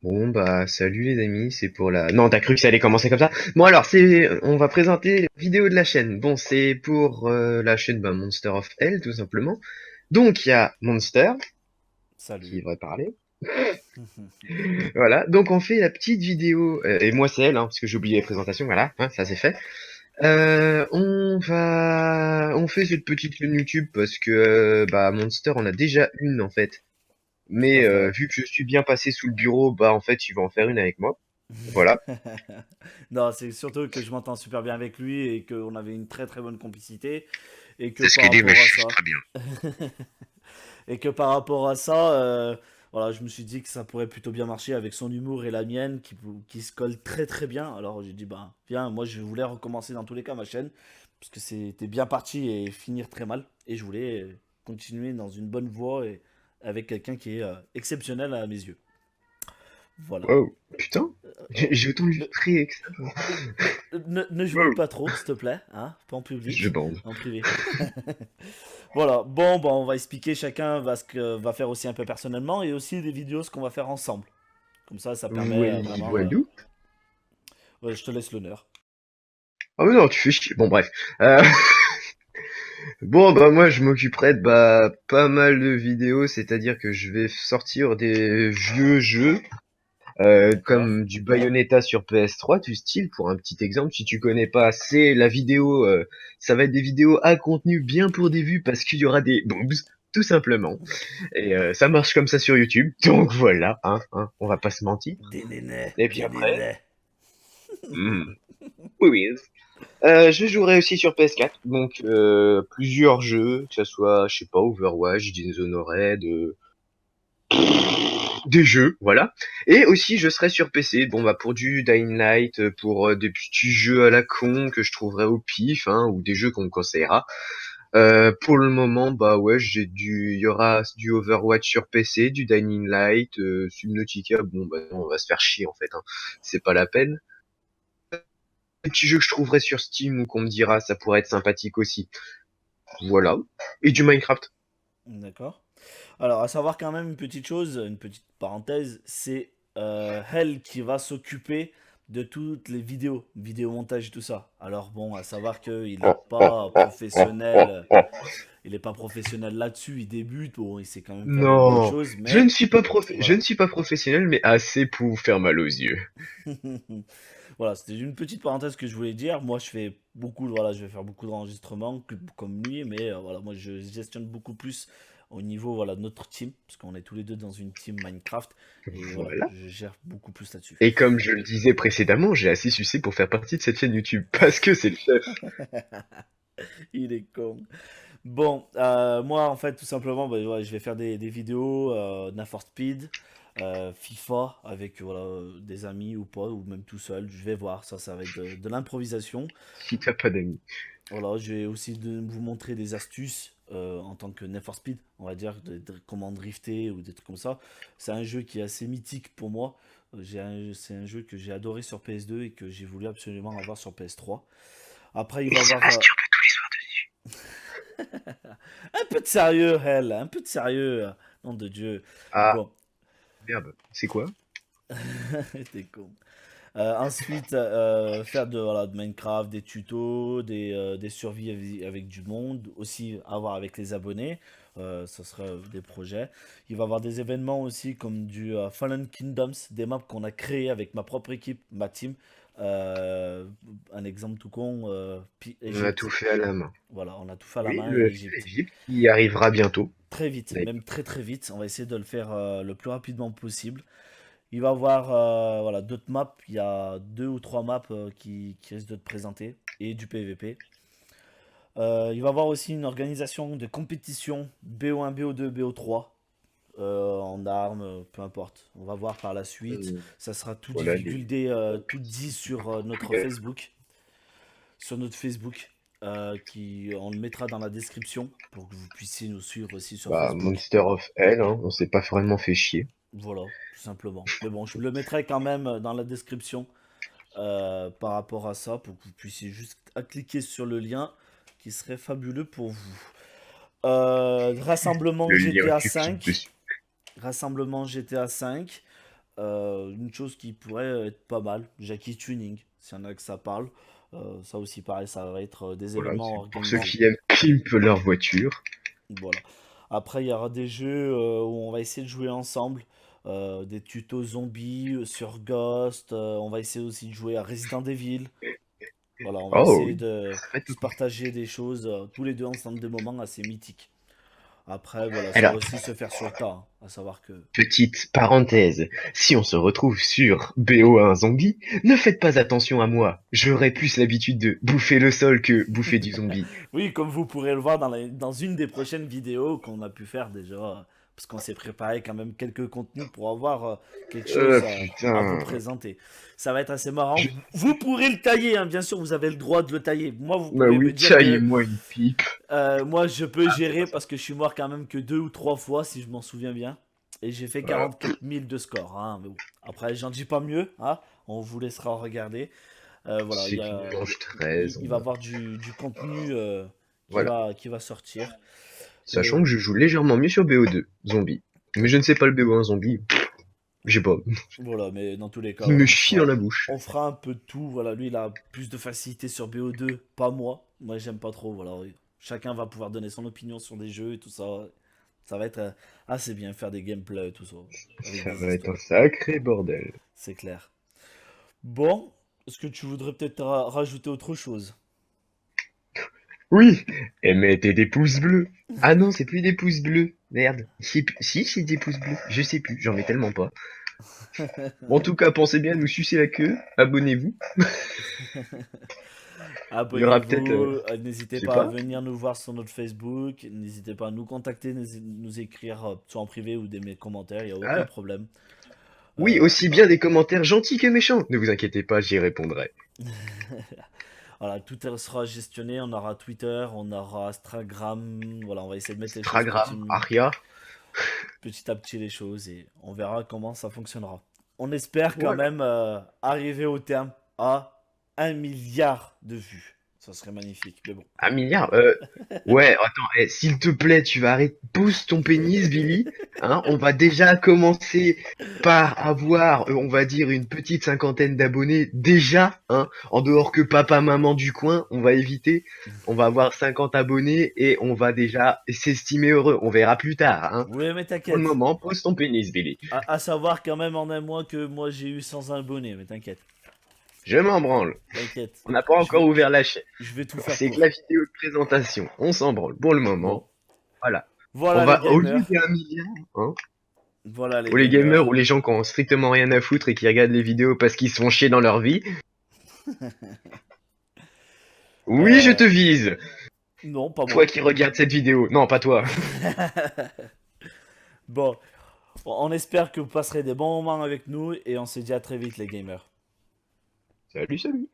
Bon bah salut les amis, c'est pour la... Non, t'as cru que ça allait commencer comme ça? Bon alors, on va présenter la vidéo de la chaîne. Bon, c'est pour la chaîne Monster of Hell tout simplement. Donc il y a Monster qui Salut. devrait parler. Voilà, donc on fait la petite vidéo, et moi c'est elle, hein, parce que j'ai oublié les présentations, voilà, hein, ça c'est fait. On fait cette petite chaîne YouTube parce que Monster on a déjà une en fait. Tout Mais à fait, ouais. vu que je suis bien passé sous le bureau, bah en fait il va en faire une avec moi. Voilà. Non, c'est surtout que je m'entends super bien avec lui et qu'on avait une très très bonne complicité et que C'est ce par qu'il dit, mais rapport à je ça, très bien. et que par rapport à ça, voilà, je me suis dit que ça pourrait plutôt bien marcher avec son humour et la mienne qui se collent très très bien. Alors j'ai dit, bah, viens, moi je voulais recommencer dans tous les cas ma chaîne parce que c'était bien parti et finir très mal et je voulais continuer dans une bonne voie et avec quelqu'un qui est exceptionnel à mes yeux. Voilà. Wow, putain, j'ai autant Ne, illustré que ça. ne jouis Wow, pas trop, s'il te plaît, hein, pas en je public, bande. en privé. Voilà, bon, bah, on va expliquer chacun ce que va faire aussi un peu personnellement et aussi des vidéos ce qu'on va faire ensemble. Comme ça permet vraiment. Voilou. Ouais, je te laisse l'honneur. Ah mais non, tu fais chier. Bon bref. Euh, bon bah moi je m'occuperai de pas mal de vidéos, c'est-à-dire que je vais sortir des vieux jeux D'accord. comme du Bayonetta sur PS3, du style, pour un petit exemple, si tu connais pas, c'est la vidéo, ça va être des vidéos à contenu bien pour des vues parce qu'il y aura des boobs, tout simplement. Et ça marche comme ça sur YouTube, donc voilà, on va pas se mentir. Des nénés, Et puis des après, nénés. hmm, oui, oui. Je jouerai aussi sur PS4, donc plusieurs jeux, que ce soit, je sais pas, Overwatch, Dishonored, des jeux, voilà. Et aussi, je serai sur PC, bon bah pour du Dying Light, pour des petits jeux à la con que je trouverai au pif, hein, ou des jeux qu'on me conseillera. Pour le moment, bah ouais, il y aura du Overwatch sur PC, du Dying Light, Subnautica, bon bah non, on va se faire chier en fait, hein. C'est pas la peine. Des petits jeux que je trouverai sur Steam ou qu'on me dira ça pourrait être sympathique aussi. Voilà. Et du Minecraft. D'accord. Alors, à savoir quand même une petite chose, une petite parenthèse, c'est elle qui va s'occuper de toutes les vidéos montage et tout ça. Alors bon, à savoir qu'il n'est pas professionnel. Il n'est pas professionnel là-dessus, il débute, bon, il sait quand même faire des bonnes Non, choses, mais je ne voilà. suis pas professionnel, mais assez pour vous faire mal aux yeux. Voilà, c'était une petite parenthèse que je voulais dire. Moi, voilà, je vais faire beaucoup d'enregistrements comme lui, mais voilà, moi, je gestionne beaucoup plus au niveau, voilà, de notre team, parce qu'on est tous les deux dans une team Minecraft, et voilà, Voilà. je gère beaucoup plus là-dessus. Et comme je le disais précédemment, j'ai assez sucé pour faire partie de cette chaîne YouTube, parce que c'est le chef. Il est con. Bon, moi, en fait, tout simplement, bah, ouais, je vais faire des vidéos Need for Speed, FIFA, avec voilà, des amis ou pas, ou même tout seul. Je vais voir, ça va être de l'improvisation. Si t'as pas d'amis. Voilà, je vais aussi vous montrer des astuces en tant que Need for Speed, on va dire, comment drifter ou des trucs comme ça. C'est un jeu qui est assez mythique pour moi. C'est un jeu que j'ai adoré sur PS2 et que j'ai voulu absolument avoir sur PS3. Après, il Il va y se avoir masturbe tous les soirs dessus. un peu de sérieux, elle, un peu de sérieux, nom de Dieu. Ah, Bon, merde. C'est quoi? t'es con. Ensuite, faire voilà, de Minecraft, des tutos, des survies avec du monde, aussi avoir avec les abonnés, ça sera des projets. Il va y avoir des événements aussi comme du Fallen Kingdoms, des maps qu'on a créées avec ma propre équipe, ma team. Euh, un exemple tout con, On a tout Égypte. fait à la main. Voilà, on a tout fait à la Oui, main et le film Égypte. Égypte qui arrivera bientôt. Très vite, D'ailleurs. même très très vite. On va essayer de le faire le plus rapidement possible. Il va y avoir voilà, d'autres maps. Il y a deux ou trois maps qui risquent de te présenter et du PVP. Il va y avoir aussi une organisation de compétition BO1, BO2, BO3 en armes, peu importe. On va voir par la suite. Euh, Ça sera tout voilà, divulgué, tout dit compétitions sur notre populaires. Facebook. Sur notre Facebook. On le mettra dans la description pour que vous puissiez nous suivre aussi sur Bah, Facebook. Monster of Hell, hein, on s'est pas vraiment fait chier. Voilà, tout simplement. Mais bon, je le mettrai quand même dans la description par rapport à ça pour que vous puissiez juste à cliquer sur le lien qui serait fabuleux pour vous. Rassemblement Le lien, GTA tu cliques 5. dessus. Rassemblement GTA 5. Une chose qui pourrait être pas mal, Jackie Tuning, s'il y en a que ça parle. Ça aussi, pareil, ça va être des Voilà, événements c'est pour ceux organisés. qui aiment pimp leur voiture. Voilà. Après, il y aura des jeux où on va essayer de jouer ensemble. Des tutos zombies sur Ghost. On va essayer aussi de jouer à Resident Evil. Voilà, on va Oh essayer oui, de ça va être se cool. partager des choses tous les deux ensemble, des moments assez mythiques. Après, voilà, ça va Alors, aussi se faire sur le tas, hein. À savoir que petite parenthèse, si on se retrouve sur BO1 zombie, ne faites pas attention à moi. J'aurais plus l'habitude de bouffer le sol que bouffer du zombie. oui, comme vous pourrez le voir dans une des prochaines vidéos qu'on a pu faire déjà, parce qu'on s'est préparé quand même quelques contenus pour avoir quelque chose à vous Putain. présenter. Ça va être assez marrant. Je... Vous pourrez le tailler, hein, bien sûr, vous avez le droit de le tailler. Moi, vous Bah pouvez me oui, dire que taillez-moi une pipe. moi, je peux Ah, c'est pas gérer ça. parce que je suis mort quand même que 2 ou 3 fois, si je m'en souviens bien. Et j'ai fait Voilà. 44 000 de score, hein, mais bon. Après, j'en dis pas mieux, hein. On vous laissera regarder. Voilà, C'est une manche 13. il va y avoir du contenu Voilà. qui va sortir. Et Sachant que je joue légèrement mieux sur BO2, zombie. Mais je ne sais pas le BO1 zombie. J'ai pas. voilà, mais dans tous les cas, Il me voilà, chie dans la bouche. on fera un peu de tout. Voilà, lui, il a plus de facilité sur BO2, pas moi. Moi, j'aime pas trop. Voilà, chacun va pouvoir donner son opinion sur des jeux et tout ça. Ça va être assez bien faire des gameplays et tout ça, avec Ça des va être un histoires. sacré bordel. C'est clair. Bon, est-ce que tu voudrais peut-être rajouter autre chose? Oui, et mettez des pouces bleus. Ah non, c'est plus des pouces bleus. Merde. Si, c'est des pouces bleus. Je sais plus, j'en mets tellement pas. Bon, en tout cas, pensez bien à nous sucer la queue. Abonnez-vous. Il y aura peut-être, Abonnez-vous, je n'hésitez sais pas à pas. venir nous voir sur notre Facebook, n'hésitez pas à nous contacter, nous écrire soit en privé ou des commentaires, il n'y a aucun Ah, problème. oui, Euh, aussi bien des commentaires gentils que méchants. Ne vous inquiétez pas, j'y répondrai. voilà, tout sera gestionné, on aura Twitter, on aura Instagram, voilà, on va essayer de mettre les choses Instagram, Aria. petit à petit les choses et on verra comment ça fonctionnera. On espère quand Voilà. même arriver au terme à 1 milliard de vues. Ça serait magnifique, mais bon. 1 milliard? Ouais, attends, s'il te plaît, tu vas arrêter. Pousse ton pénis, Billy. Hein, on va déjà commencer par avoir, on va dire, une petite cinquantaine d'abonnés. Déjà, hein, en dehors que papa, maman du coin, on va éviter. On va avoir 50 abonnés et on va déjà s'estimer heureux. On verra plus tard, hein. Oui, mais Pour le t'inquiète. moment, pose ton pénis, Billy. À savoir quand même en un mois que moi j'ai eu 100 abonnés, mais t'inquiète. Je m'en branle. T'inquiète. On n'a pas Je encore vais, ouvert la chaîne. je vais tout faire C'est que la pour. vidéo de présentation. On s'en branle. Pour le Bon. moment, voilà. On Voilà les va, au lieu gamers. des 1 milliard, hein, Voilà les pour les gamers ou gamers. les gens qui ont strictement rien à foutre et qui regardent les vidéos parce qu'ils se font chier dans leur vie. Oui, je Euh, te vise. non, pas Toi moi. qui regardes cette vidéo. Non, pas toi. Bon, on espère que vous passerez des bons moments avec nous et on se dit à très vite les gamers. Salut, salut.